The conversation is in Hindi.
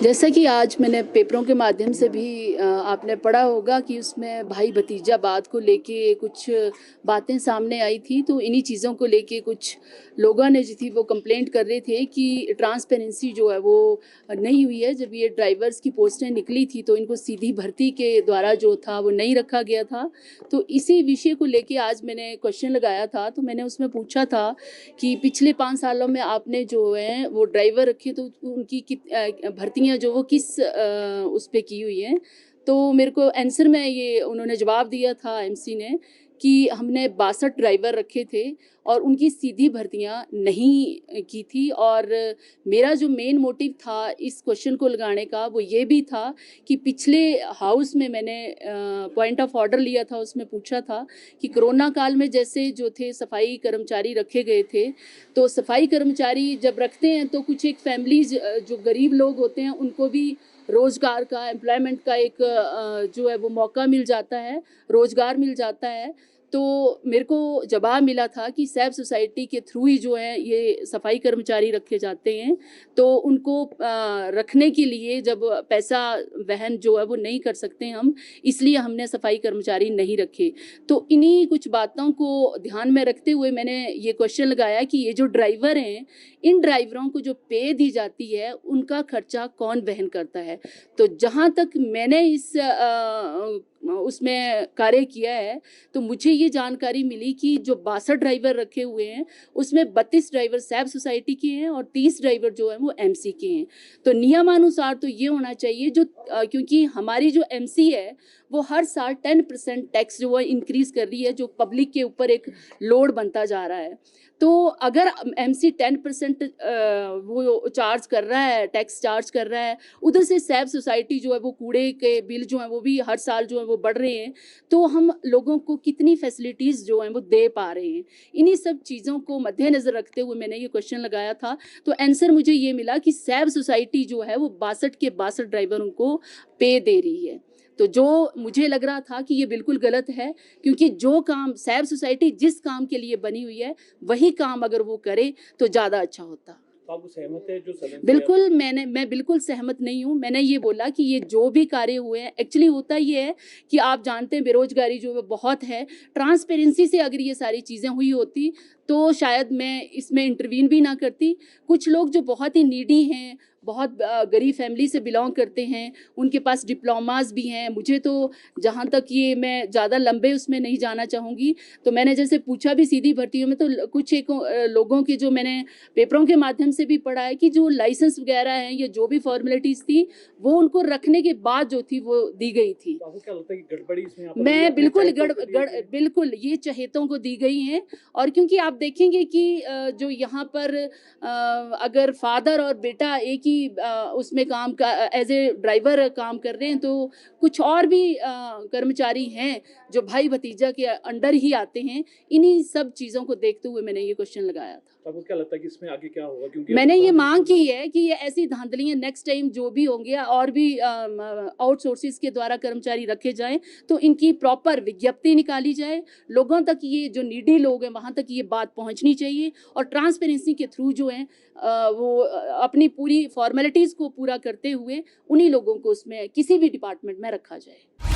जैसा कि आज मैंने पेपरों के माध्यम से भी आपने पढ़ा होगा कि उसमें भाई भतीजा बात को लेके कुछ बातें सामने आई थी। तो इन्हीं चीज़ों को लेके कुछ लोगों ने जो थी वो कंप्लेंट कर रहे थे कि ट्रांसपेरेंसी जो है वो नहीं हुई है। जब ये ड्राइवर्स की पोस्टें निकली थी तो इनको सीधी भर्ती के द्वारा जो था वो नहीं रखा गया था। तो इसी विषय को लेके आज मैंने क्वेश्चन लगाया था। तो मैंने उसमें पूछा था कि पिछले 5 सालों में आपने जो है वो ड्राइवर रखे तो उनकी भर्तियां जो वो किस उस पे की हुई हैं। तो मेरे को आंसर में ये उन्होंने जवाब दिया था एमसी ने कि हमने 62 ड्राइवर रखे थे और उनकी सीधी भर्तियां नहीं की थी। और मेरा जो मेन मोटिव था इस क्वेश्चन को लगाने का वो ये भी था कि पिछले हाउस में मैंने पॉइंट ऑफ ऑर्डर लिया था, उसमें पूछा था कि कोरोना काल में जैसे जो थे सफाई कर्मचारी रखे गए थे, तो सफाई कर्मचारी जब रखते हैं तो कुछ एक फैमिलीज जो गरीब लोग होते हैं उनको भी रोज़गार का, एम्प्लॉयमेंट का एक जो है वो मौका मिल जाता है, रोज़गार मिल जाता है। तो मेरे को जवाब मिला था कि सैब सोसाइटी के थ्रू ही जो है ये सफाई कर्मचारी रखे जाते हैं। तो उनको रखने के लिए जब पैसा वहन जो है वो नहीं कर सकते हम, इसलिए हमने सफाई कर्मचारी नहीं रखे। तो इन्हीं कुछ बातों को ध्यान में रखते हुए मैंने ये क्वेश्चन लगाया कि ये जो ड्राइवर हैं, इन ड्राइवरों को जो पे दी जाती है उनका खर्चा कौन वहन करता है। तो जहाँ तक मैंने इस उसमें कार्य किया है तो मुझे ये जानकारी मिली कि जो 62 ड्राइवर रखे हुए हैं उसमें 32 ड्राइवर सैब सोसाइटी के हैं और 30 ड्राइवर जो है वो एमसी के हैं। तो नियमानुसार तो ये होना चाहिए जो क्योंकि हमारी जो एमसी है वो हर साल 10% टैक्स जो है इंक्रीज कर रही है, जो पब्लिक के ऊपर एक लोड बनता जा रहा है। तो अगर एमसी 10% वो चार्ज कर रहा है, टैक्स चार्ज कर रहा है, उधर से सैब सोसाइटी जो है वो कूड़े के बिल जो हैं वो भी हर साल जो है वो बढ़ रहे हैं, तो हम लोगों को कितनी फैसिलिटीज़ जो हैं वो दे पा रहे हैं। इन्हीं सब चीज़ों को मद्देनज़र रखते हुए मैंने ये क्वेश्चन लगाया था। तो आंसर मुझे ये मिला कि सैब सोसाइटी जो है वो 62 के 62 ड्राइवरों को पे दे रही है। तो जो मुझे लग रहा था कि ये बिल्कुल गलत है, क्योंकि जो काम सैब सोसाइटी जिस काम के लिए बनी हुई है वही काम अगर वो करे तो ज़्यादा अच्छा होता। आप सहमत है जो सदन बिल्कुल मैं बिल्कुल सहमत नहीं हूँ। मैंने ये बोला कि ये जो भी कार्य हुए हैं, एक्चुअली होता ये है कि आप जानते हैं बेरोजगारी जो है बहुत है। ट्रांसपेरेंसी से अगर ये सारी चीज़ें हुई होती तो शायद मैं इसमें इंटरवीन भी ना करती। कुछ लोग जो बहुत ही नीडी हैं, बहुत गरीब फैमिली से बिलोंग करते हैं, उनके पास डिप्लोमास भी हैं। मुझे तो जहाँ तक ये मैं ज़्यादा लंबे उसमें नहीं जाना चाहूँगी। तो मैंने जैसे पूछा भी सीधी भर्तियों में, तो कुछ एक लोगों के जो मैंने पेपरों के माध्यम से भी पढ़ा है कि जो लाइसेंस वगैरह हैं या जो भी फॉर्मेलिटीज़ थी वो उनको रखने के बाद जो थी वो दी गई थी। तो आपको क्या लगता है कि गड़बड़ी इसमें यहाँ पर मैं बिल्कुल ये चहेतों को दी गई हैं। और क्योंकि आप देखेंगे कि जो यहाँ पर अगर फादर और बेटा एक ही उसमें काम का एज ए ड्राइवर काम कर रहे हैं, तो कुछ और भी कर्मचारी हैं जो भाई भतीजा के अंडर ही आते हैं। इन्हीं सब चीज़ों को देखते हुए मैंने ये क्वेश्चन लगाया था। तो आपको क्या लगता है कि इसमें आगे क्या होगा? क्योंकि मैंने ये मांग की है कि ये ऐसी धांधलियां नेक्स्ट टाइम जो भी होंगे और भी आउटसोर्सेज के द्वारा कर्मचारी रखे जाएं तो इनकी प्रॉपर विज्ञप्ति निकाली जाए, लोगों तक ये जो नीडी लोग हैं वहां तक ये बात पहुंचनी चाहिए और ट्रांसपेरेंसी के थ्रू जो है वो अपनी पूरी फॉर्मेलिटीज़ को पूरा करते हुए उन्हीं लोगों को उसमें किसी भी डिपार्टमेंट में रखा जाए।